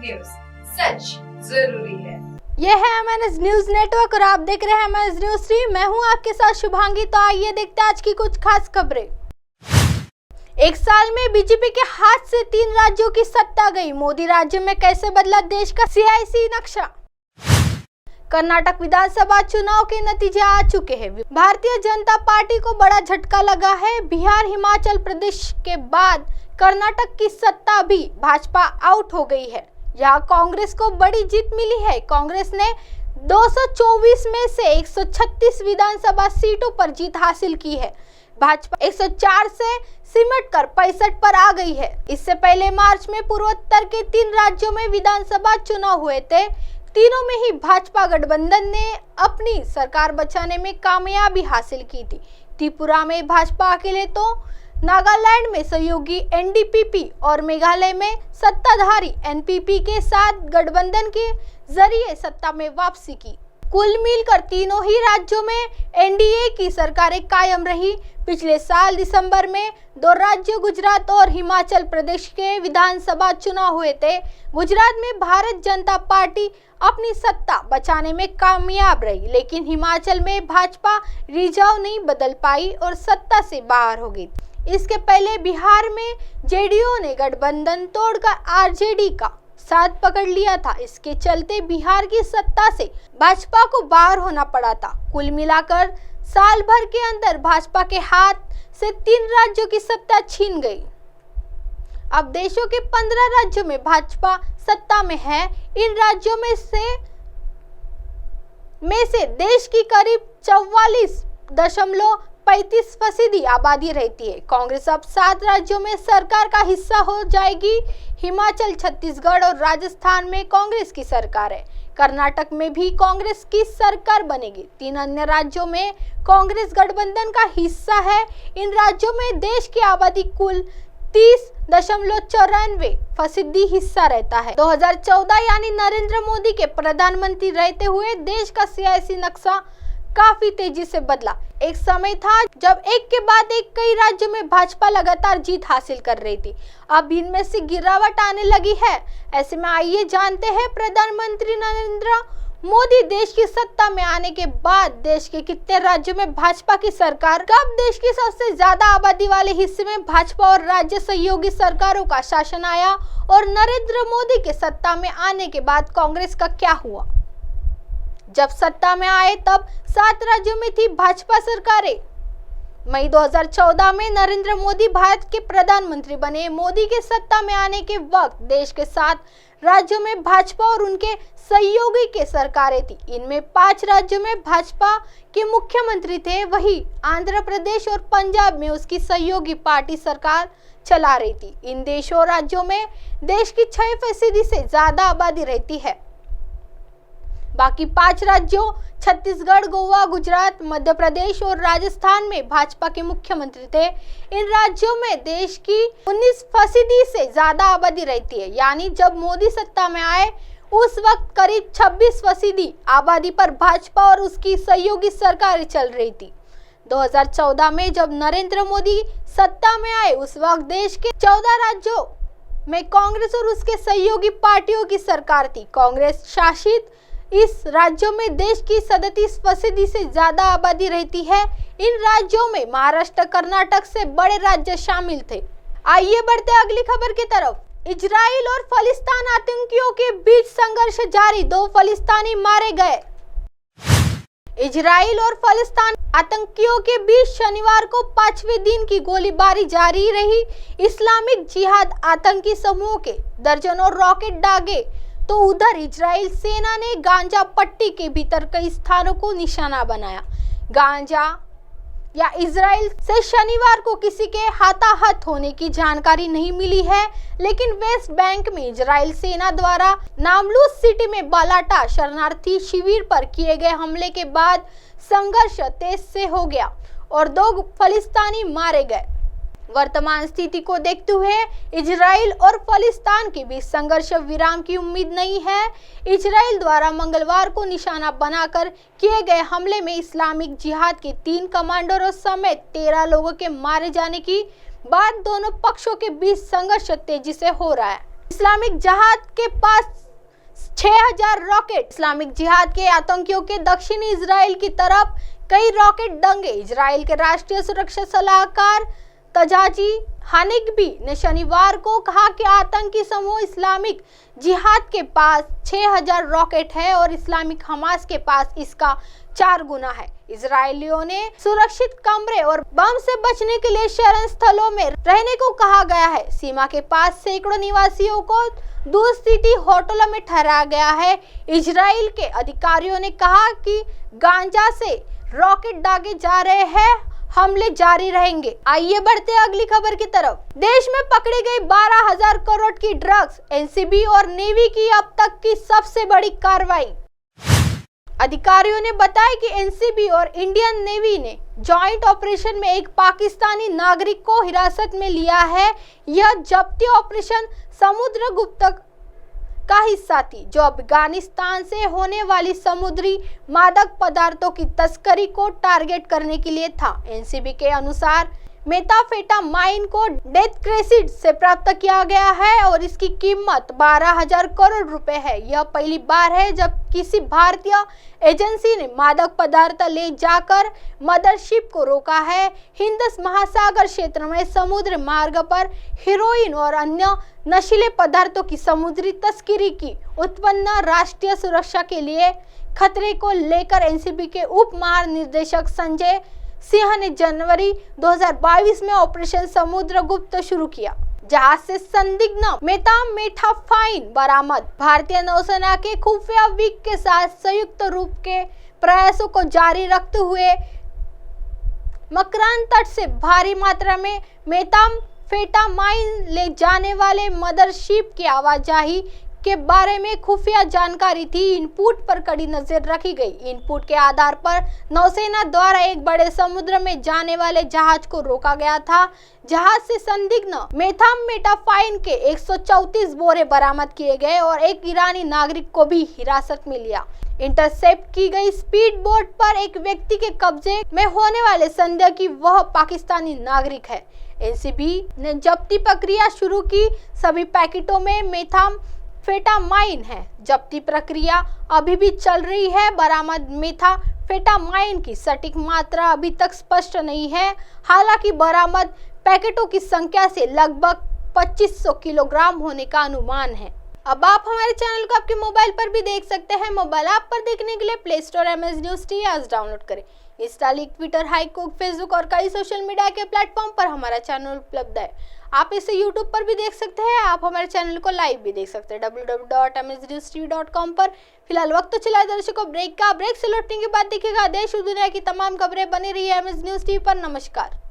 News, सच जरूरी है। यह है MNS न्यूज नेटवर्क और आप देख रहे हैं MNS न्यूज 3। मैं हूं आपके साथ शुभांगी। तो आइए देखते हैं आज की कुछ खास खबरें। एक साल में बीजेपी के हाथ से 3 राज्यों की सत्ता गई। मोदी राज्य में कैसे बदला देश का सियासी नक्शा। कर्नाटक विधानसभा चुनाव के नतीजे आ चुके हैं। भारतीय जनता पार्टी को बड़ा झटका लगा है। बिहार, हिमाचल प्रदेश के बाद कर्नाटक की सत्ता भी भाजपा आउट हो गई है। यहाँ कांग्रेस को बड़ी जीत मिली है। कांग्रेस ने 224 में से 136 विधानसभा सीटों पर जीत हासिल की है। भाजपा 104 से सिमट कर 65 पर आ गई है। इससे पहले मार्च में पूर्वोत्तर के 3 राज्यों में विधानसभा चुनाव हुए थे। तीनों में ही भाजपा गठबंधन ने अपनी सरकार बचाने में कामयाबी हासिल की थी। त्रिपुरा में भाजपा अकेले, तो नागालैंड में सहयोगी NDPP और मेघालय में सत्ताधारी NPP के साथ गठबंधन के जरिए सत्ता में वापसी की। कुल मिलकर तीनों ही राज्यों में NDA की सरकारें कायम रही। पिछले साल दिसंबर में 2 राज्यों गुजरात और हिमाचल प्रदेश के विधानसभा चुनाव हुए थे। गुजरात में भारत जनता पार्टी अपनी सत्ता बचाने में कामयाब रही, लेकिन हिमाचल में भाजपा रिजर्व नहीं बदल पाई और सत्ता से बाहर हो गई। इसके पहले बिहार में JDU ने गठबंधन तोड़कर RJD का साथ पकड़ लिया था। इसके चलते बिहार की सत्ता से भाजपा को बाहर होना पड़ा था। कुल मिलाकर साल भर के अंदर भाजपा के हाथ से 3 राज्यों की सत्ता छीन गई। अब देशों के 15 राज्यों में भाजपा सत्ता में है। इन राज्यों में से देश की करीब 44.35% आबादी रहती है। कांग्रेस अब 7 राज्यों में सरकार का हिस्सा हो जाएगी। हिमाचल, छत्तीसगढ़ और राजस्थान में कांग्रेस की सरकार है। कर्नाटक में भी कांग्रेस की सरकार बनेगी। 3 अन्य राज्यों में कांग्रेस गठबंधन का हिस्सा है। इन राज्यों में देश की आबादी कुल 30.94% हिस्सा रहता है। 2014 यानी नरेंद्र मोदी के प्रधानमंत्री रहते हुए देश का सियासी नक्शा काफी तेजी से बदला। एक समय था जब एक के बाद एक कई राज्यों में भाजपा लगातार जीत हासिल कर रही थी। अब इनमें से गिरावट आने लगी है। ऐसे में आइए जानते हैं प्रधानमंत्री नरेंद्र मोदी देश की सत्ता में आने के बाद देश के कितने राज्यों में भाजपा की सरकार, कब देश की सबसे ज्यादा आबादी वाले हिस्से में भाजपा और राज्य सहयोगी सरकारों का शासन आया और नरेंद्र मोदी के सत्ता में आने के बाद कांग्रेस का क्या हुआ। जब सत्ता में आए तब 7 राज्यों में थी भाजपा सरकारें। मई 2014 में नरेंद्र मोदी भारत के प्रधानमंत्री बने। मोदी के सत्ता में आने के वक्त देश के 7 राज्यों में भाजपा और उनके सहयोगी के सरकारें थी। इनमें 5 राज्यों में भाजपा के मुख्यमंत्री थे, वहीं आंध्र प्रदेश और पंजाब में उसकी सहयोगी पार्टी सरकार चला रही थी। इन देशों राज्यों में देश की 6% से ज्यादा आबादी रहती है। बाकी 5 राज्यों छत्तीसगढ़, गोवा, गुजरात, मध्य प्रदेश और राजस्थान में भाजपा के मुख्यमंत्री थे। इन राज्यों में देश की 19% से ज्यादा आबादी रहती है। यानी जब मोदी सत्ता में आए उस वक्त करीब 26% आबादी पर भाजपा और उसकी सहयोगी सरकार चल रही थी। 2014 में जब नरेंद्र मोदी सत्ता में आए उस वक्त देश के 14 राज्यों में कांग्रेस और उसके सहयोगी पार्टियों की सरकार थी। कांग्रेस शासित इस राज्यों में देश की 37% से ज्यादा आबादी रहती है। इन राज्यों में महाराष्ट्र, कर्नाटक से बड़े राज्य शामिल थे। आइए बढ़ते अगली खबर की तरफ। इजराइल और फलिस्तीन आतंकियों के बीच संघर्ष जारी, 2 फलिस्तीनी मारे गए। इजराइल और फलिस्तीन आतंकियों के बीच शनिवार को 5वें दिन की गोलीबारी जारी रही। इस्लामिक जिहाद आतंकी समूह के दर्जनों रॉकेट दागे तो उधर इजराइल सेना ने गांजा पट्टी के भीतर कई स्थानों को निशाना बनाया। गांजा या इजराइल से शनिवार को किसी के हताहत होने की जानकारी नहीं मिली है, लेकिन वेस्ट बैंक में इजराइल सेना द्वारा नामलूस सिटी में बालाटा शरणार्थी शिविर पर किए गए हमले के बाद संघर्ष तेज से हो गया और 2 फलिस्तीनी मारे गए। वर्तमान स्थिति को देखते हुए इजराइल और फलिस्तीन के बीच संघर्ष विराम की उम्मीद नहीं है। इजराइल द्वारा मंगलवार को निशाना बनाकर किए गए हमले में इस्लामिक जिहाद के 3 कमांडरों समेत 13 लोगों के मारे जाने की बाद दोनों पक्षों के बीच संघर्ष तेजी से हो रहा है। इस्लामिक जिहाद के पास 6000 रॉकेट। इस्लामिक जिहाद के आतंकियों के दक्षिणी इजराइल की तरफ कई रॉकेट दंगे। इजराइल के राष्ट्रीय सुरक्षा सलाहकार तजाजी हानिगबी ने शनिवार को कहा कि आतंकी समूह इस्लामिक जिहाद के पास 6000 रॉकेट है और इस्लामिक हमास के पास इसका 4 गुना है। इजरायलियों ने सुरक्षित कमरे और बम से बचने के लिए शरण स्थलों में रहने को कहा गया है। सीमा के पास सैकड़ों निवासियों को दूर स्थित होटलों में ठहराया गया है। इजराइल के अधिकारियों ने कहा कि गाजा से रॉकेट दागे जा रहे हैं, हमले जारी रहेंगे। आइए बढ़ते अगली खबर की तरफ। देश में पकड़ी गई 12,000 करोड़ की ड्रग्स, एनसीबी और नेवी की अब तक की सबसे बड़ी कार्रवाई। अधिकारियों ने बताया कि एनसीबी और इंडियन नेवी ने जॉइंट ऑपरेशन में एक पाकिस्तानी नागरिक को हिरासत में लिया है। यह जब्ती ऑपरेशन समुद्रगुप्त का हिस्सा थी, जो अफगानिस्तान से होने वाली समुद्री मादक पदार्थों की तस्करी को टारगेट करने के लिए था। एनसीबी के अनुसार मेथाम्फेटामाइन को डेथ क्रेसिड से प्राप्त किया गया है और इसकी कीमत 12,000 करोड़ रुपए है। यह पहली बार है जब किसी भारतीय एजेंसी ने मादक पदार्थ ले जाकर मदरशिप को रोका है। हिंद महासागर क्षेत्र में समुद्र मार्ग पर हेरोइन और अन्य नशीले पदार्थों की समुद्री तस्करी की उत्पन्न राष्ट्रीय सुरक्षा के लिए खतरे को लेकर एनसीबी के उप महानिदेशक संजय सिंह ने जनवरी 2022 में ऑपरेशन समुद्रगुप्त शुरू किया। जहाज से संदिग्ध मेथाम्फेटामाइन बरामद। भारतीय नौसेना के खुफिया विंग के साथ संयुक्त रूप के प्रयासों को जारी रखते हुए मकरान तट से भारी मात्रा में मेथाम्फेटामाइन ले जाने वाले मदरशिप की आवाजाही के बारे में खुफिया जानकारी थी। इनपुट पर कड़ी नजर रखी गई। इनपुट के आधार पर नौसेना द्वारा एक बड़े समुद्र में जाने वाले जहाज को रोका गया था। जहाज से संदिग्ध मेथाम्फेटामाइन के 134 बोरे बरामद किए गए और एक ईरानी नागरिक को भी हिरासत में लिया। इंटरसेप्ट की गई स्पीड बोट पर एक व्यक्ति के कब्जे में होने वाले संदेह की वह पाकिस्तानी नागरिक है। एनसीबी ने जब्ती प्रक्रिया शुरू की। सभी पैकेटों में मेथाम्फेटामाइन है। जब्ती प्रक्रिया अभी भी चल रही है। बरामद मेथाम्फेटामाइन की सटीक मात्रा अभी तक स्पष्ट नहीं है। हालांकि बरामद पैकेटों की संख्या से लगभग 2500 किलोग्राम होने का अनुमान है। अब आप हमारे चैनल को आपके मोबाइल पर भी देख सकते हैं। मोबाइल ऐप पर देखने के लिए play store MS News T आज डाउनलोड करें। इंस्टा, ट्विटर, हाईकुक, फेसबुक और कई सोशल मीडिया के प्लेटफॉर्म पर हमारा चैनल उपलब्ध है। आप इसे यूट्यूब पर भी देख सकते हैं। आप हमारे चैनल को लाइव भी देख सकते हैं www.msnewstv.com पर। फिलहाल वक्त तो चला दर्शकों ब्रेक का। ब्रेक से लौटने के बाद देखिएगा देश और दुनिया की तमाम खबरें। बनी रही है MS News TV पर। नमस्कार।